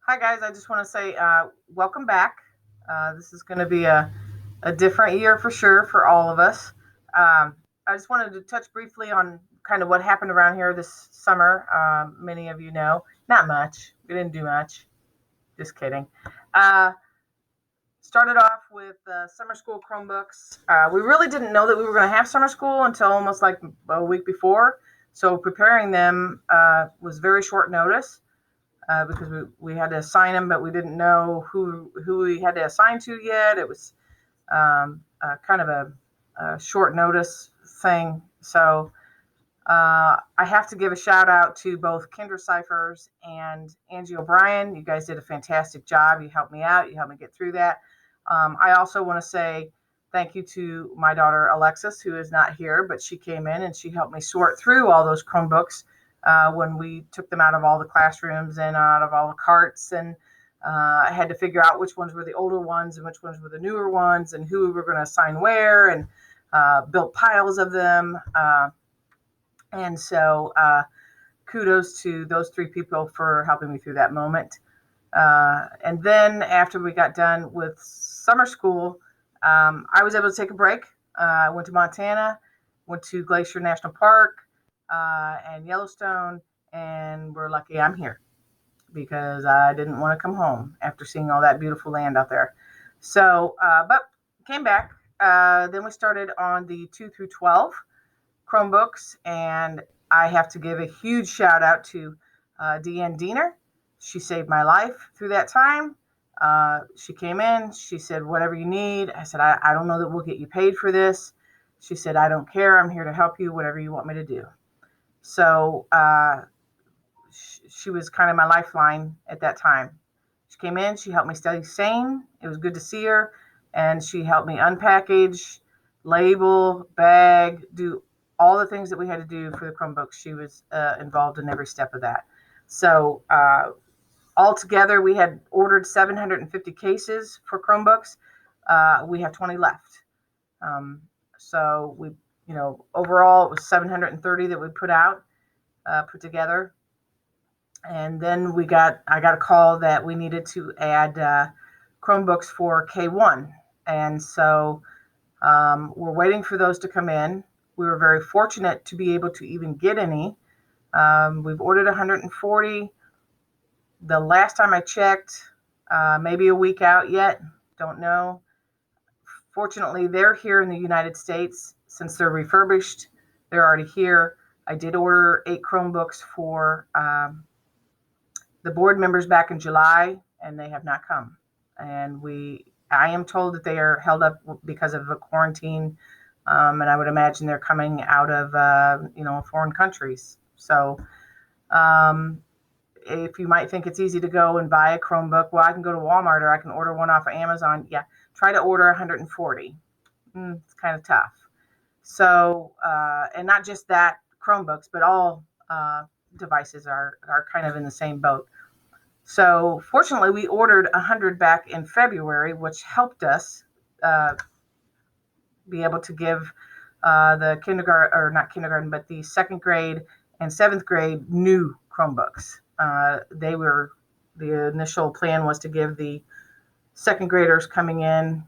Hi, guys. I just want to say welcome back. This is going to be a different year for sure for all of us. I just wanted to touch briefly on kind of what happened around here this summer. Many of you know, not much. We didn't do much. Just kidding. Uh, Started off with summer school Chromebooks. We really didn't know that we were going to have summer school until almost like a week before. So preparing them was very short notice because we had to assign them, but we didn't know who we had to assign to yet. It was kind of a short notice thing. So I have to give a shout out to both Kendra Cyphers and Angie O'Brien. You guys did a fantastic job. You helped me out. You helped me get through that. I also want to say thank you to my daughter Alexis, who is not here, but she came in and she helped me sort through all those Chromebooks when we took them out of all the classrooms and out of all the carts. And I had to figure out which ones were the older ones and which ones were the newer ones and who we were going to assign where, and built piles of them. And so kudos to those three people for helping me through that moment. And then after we got done with summer school, I was able to take a break. I went to Montana, went to Glacier National Park and Yellowstone, and we're lucky I'm here because I didn't want to come home after seeing all that beautiful land out there. But came back. Then we started on the 2 through 12 Chromebooks, and I have to give a huge shout out to Deanne Diener. She saved my life through that time. She came in, she said, whatever you need. I said, I don't know that we'll get you paid for this. She said, I don't care. I'm here to help you, whatever you want me to do. So she was kind of my lifeline at that time. She came in, she helped me stay sane. It was good to see her. And she helped me unpackage, label, bag, do all the things that we had to do for the Chromebooks. She was involved in every step of that. So altogether, we had ordered 750 cases for Chromebooks. We have 20 left. So overall, it was 730 that we put together. And then I got a call that we needed to add Chromebooks for K1. And so we're waiting for those to come in. We were very fortunate to be able to even get any. We've ordered 140. The last time I checked, maybe a week out yet, don't know. Fortunately, they're here in the United States. Since they're refurbished, they're already here. I did order 8 Chromebooks for the board members back in July, and they have not come. And I am told that they are held up because of a quarantine, and I would imagine they're coming out of foreign countries. So if you might think it's easy to go and buy a Chromebook, well, I can go to Walmart or I can order one off of Amazon. Yeah, try to order 140. It's kind of tough. So, and not just that Chromebooks, but all devices are kind of in the same boat. So fortunately, we ordered 100 back in February, which helped us uh, be able to give the kindergarten, or not kindergarten, but the second grade and seventh grade new Chromebooks. The initial plan was to give the second graders coming in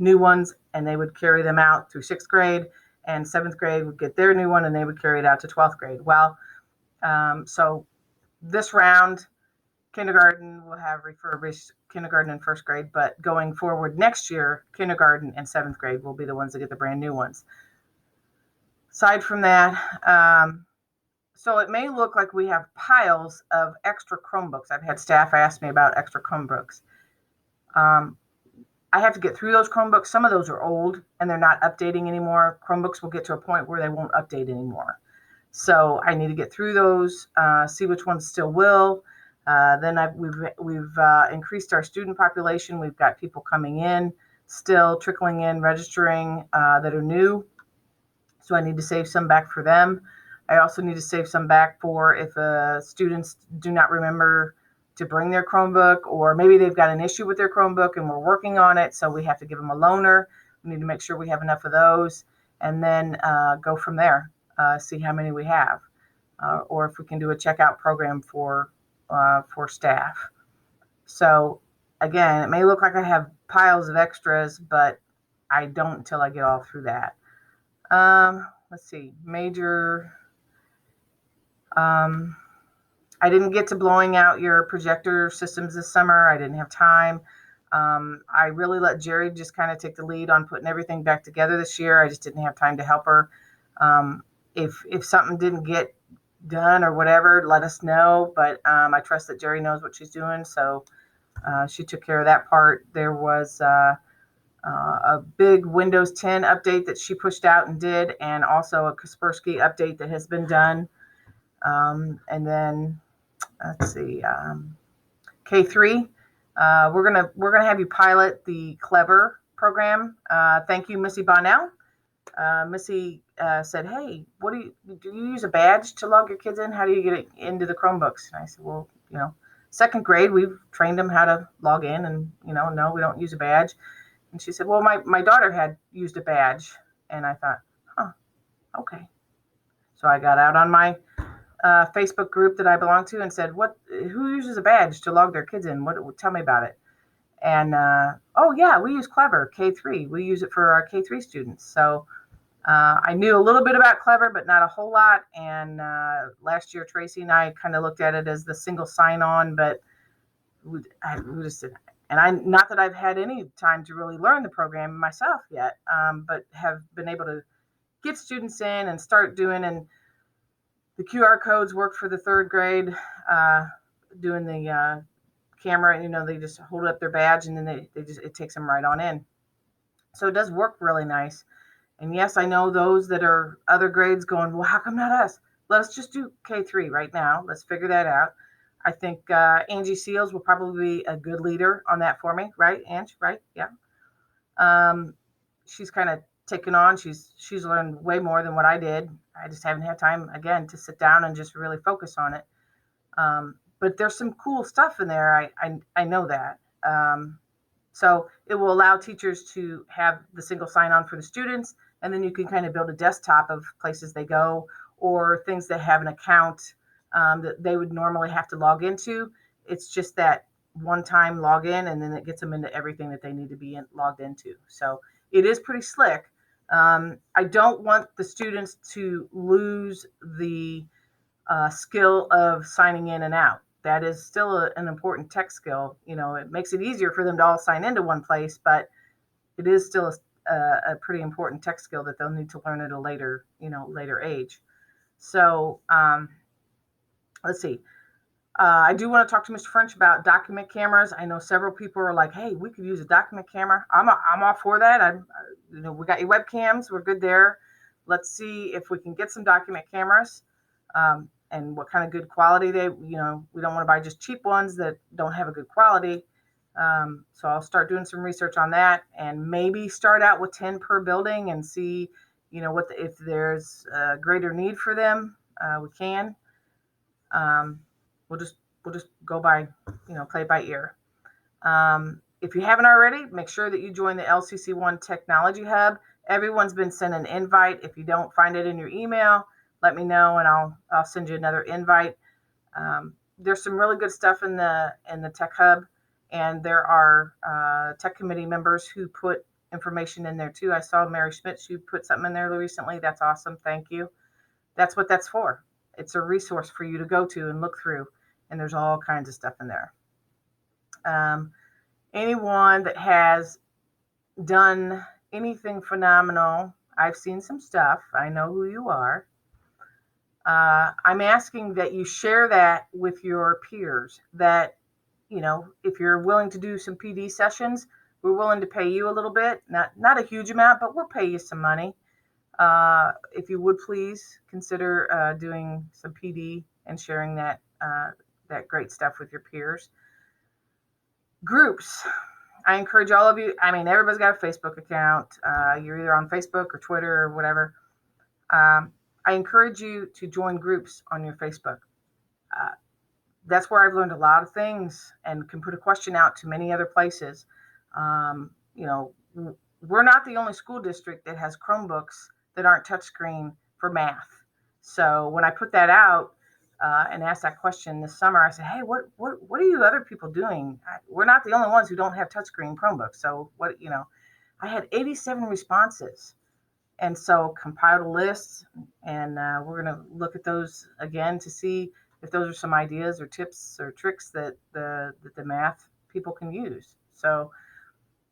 new ones, and they would carry them out through sixth grade, and seventh grade would get their new one, and they would carry it out to 12th grade. Well, so this round, kindergarten will have refurbished kindergarten and first grade, but going forward next year, kindergarten and seventh grade will be the ones that get the brand new ones. Aside from that, so it may look like we have piles of extra Chromebooks. I've had staff ask me about extra Chromebooks. I have to get through those Chromebooks. Some of those are old and they're not updating anymore. Chromebooks will get to a point where they won't update anymore. So I need to get through those, see which ones still will. We've increased our student population. We've got people coming in, still trickling in, registering that are new. So I need to save some back for them. I also need to save some back for if students do not remember to bring their Chromebook, or maybe they've got an issue with their Chromebook and we're working on it, so we have to give them a loaner. We need to make sure we have enough of those, and then go from there, see how many we have, or if we can do a checkout program for staff. So again, it may look like I have piles of extras, but I don't until I get all through that. Let's see, major. Um, I didn't get to blowing out your projector systems this summer. I didn't have time. I really let Jerry just kind of take the lead on putting everything back together this year. I just didn't have time to help her. Um, if something didn't get done or whatever, let us know. But I trust that Jerry knows what she's doing, so she took care of that part. There was a big Windows 10 update that she pushed out and did, and also a Kaspersky update that has been done. And then let's see, K3. We're gonna have you pilot the Clever program. Thank you, Missy Bonnell. Missy said, "Hey, do you use a badge to log your kids in? How do you get it into the Chromebooks?" And I said, "Well, second grade, we've trained them how to log in, and no, we don't use a badge." And she said, "Well, my daughter had used a badge," and I thought, "Huh, okay." So I got out on my Facebook group that I belong to and said, Who uses a badge to log their kids in? Tell me about it." And oh yeah, we use Clever K3. We use it for our K3 students. So I knew a little bit about Clever, but not a whole lot. And last year, Tracy and I kind of looked at it as the single sign-on, but we just didn't. And not that I've had any time to really learn the program myself yet, but have been able to get students in and start doing. And the QR codes worked for the third grade, doing the camera. They just hold up their badge and then it takes them right on in. So it does work really nice. And yes, I know those that are other grades going, well, how come not us? Let's just do K3 right now. Let's figure that out. I think Angie Seals will probably be a good leader on that for me, right, Ange? Right? Yeah. She's kind of taken on. She's learned way more than what I did. I just haven't had time again to sit down and just really focus on it. But there's some cool stuff in there. I know that. So it will allow teachers to have the single sign-on for the students, and then you can kind of build a desktop of places they go or things that have an account that they would normally have to log into. It's just that one-time login, and then it gets them into everything that they need to be logged into. So it is pretty slick. I don't want the students to lose the skill of signing in and out. That is still an important tech skill. It makes it easier for them to all sign into one place, but it is still a pretty important tech skill that they'll need to learn at a later age. So let's see. I do want to talk to Mr. French about document cameras. I know several people are like, "Hey, we could use a document camera." I'm all for that. We got your webcams. We're good there. Let's see if we can get some document cameras. And what kind of good quality we don't want to buy just cheap ones that don't have a good quality. So I'll start doing some research on that and maybe start out with 10 per building and see, if there's a greater need for them, we can. We'll just go by, play by ear. If you haven't already, make sure that you join the LCC1 Technology Hub. Everyone's been sent an invite. If you don't find it in your email, let me know and I'll send you another invite. There's some really good stuff in the Tech Hub, and there are tech committee members who put information in there too. I saw Mary Schmitz, who put something in there recently. That's awesome. Thank you. That's what that's for. It's a resource for you to go to and look through, and there's all kinds of stuff in there. Anyone that has done anything phenomenal, I've seen some stuff. I know who you are. I'm asking that you share that with your peers, that, if you're willing to do some PD sessions, we're willing to pay you a little bit, not a huge amount, but we'll pay you some money. If you would please consider doing some PD and sharing that great stuff with your peers. Groups. I encourage all of you. I mean, everybody's got a Facebook account. You're either on Facebook or Twitter or whatever. I encourage you to join groups on your Facebook. That's where I've learned a lot of things and can put a question out to many other places. We're not the only school district that has Chromebooks that aren't touchscreen for math. So when I put that out, and asked that question this summer. I said, "Hey, what are you other people doing? We're not the only ones who don't have touchscreen Chromebooks. So what, you know?" I had 87 responses, and so compiled a list, and we're going to look at those again to see if those are some ideas or tips or tricks that the math people can use. So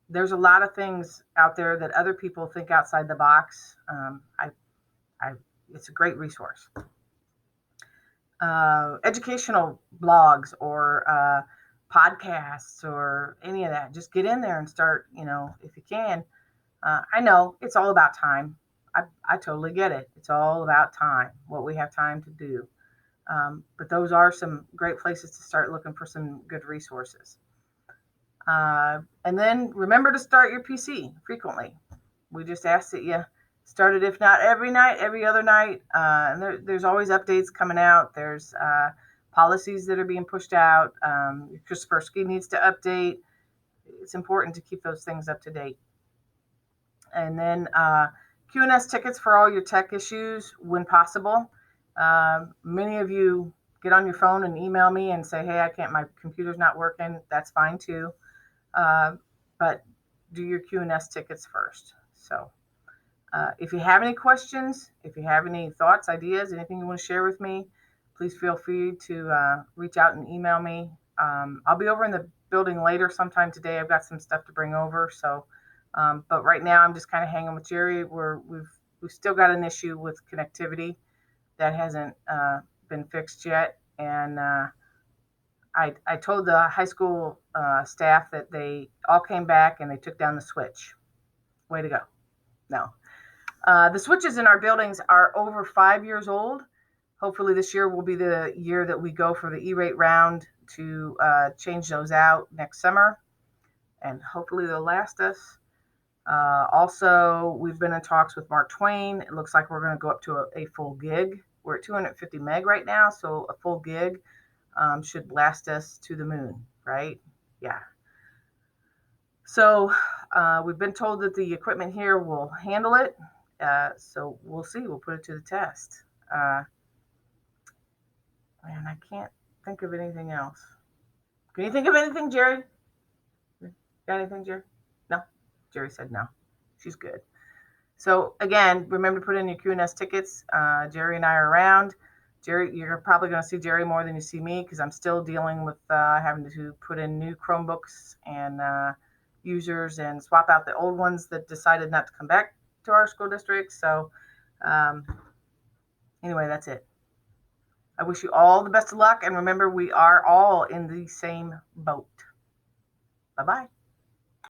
there's a lot of things out there that other people think outside the box. I it's a great resource. Educational blogs or podcasts or any of that. Just get in there and start, you know, if you can. I know it's all about time. I totally get it. It's all about time, what we have time to do. But those are some great places to start looking for some good resources. And then remember to start your PC frequently. We just ask that you start it, if not every night, every other night. And there's always updates coming out. There's policies that are being pushed out. Kaspersky needs to update. It's important to keep those things up to date. And then QNS tickets for all your tech issues when possible. Many of you get on your phone and email me and say, "Hey, I can't, my computer's not working." That's fine too. But do your QNS tickets first. So if you have any questions, if you have any thoughts, ideas, anything you want to share with me, please feel free to reach out and email me. I'll be over in the building later sometime today. I've got some stuff to bring over. So, but right now I'm just kind of hanging with Jerry. We've still got an issue with connectivity that hasn't been fixed yet. And I told the high school staff that they all came back and they took down the switch. Way to go. No. The switches in our buildings are over 5 years old. Hopefully this year will be the year that we go for the E-rate round to change those out next summer. And hopefully they'll last us. Also, we've been in talks with Mark Twain. It looks like we're going to go up to a full gig. We're at 250 meg right now, so a full gig should last us to the moon, right? Yeah. So we've been told that the equipment here will handle it. So we'll see. We'll put it to the test. Man, I can't think of anything else. Can you think of anything, Jerry? Got anything, Jerry? No? Jerry said no. She's good. So again, remember to put in your QNS tickets. Jerry and I are around. Jerry, you're probably going to see Jerry more than you see me because I'm still dealing with having to put in new Chromebooks and users and swap out the old ones that decided not to come back to our school district. So anyway, that's it. I wish you all the best of luck. And remember, we are all in the same boat. Bye-bye.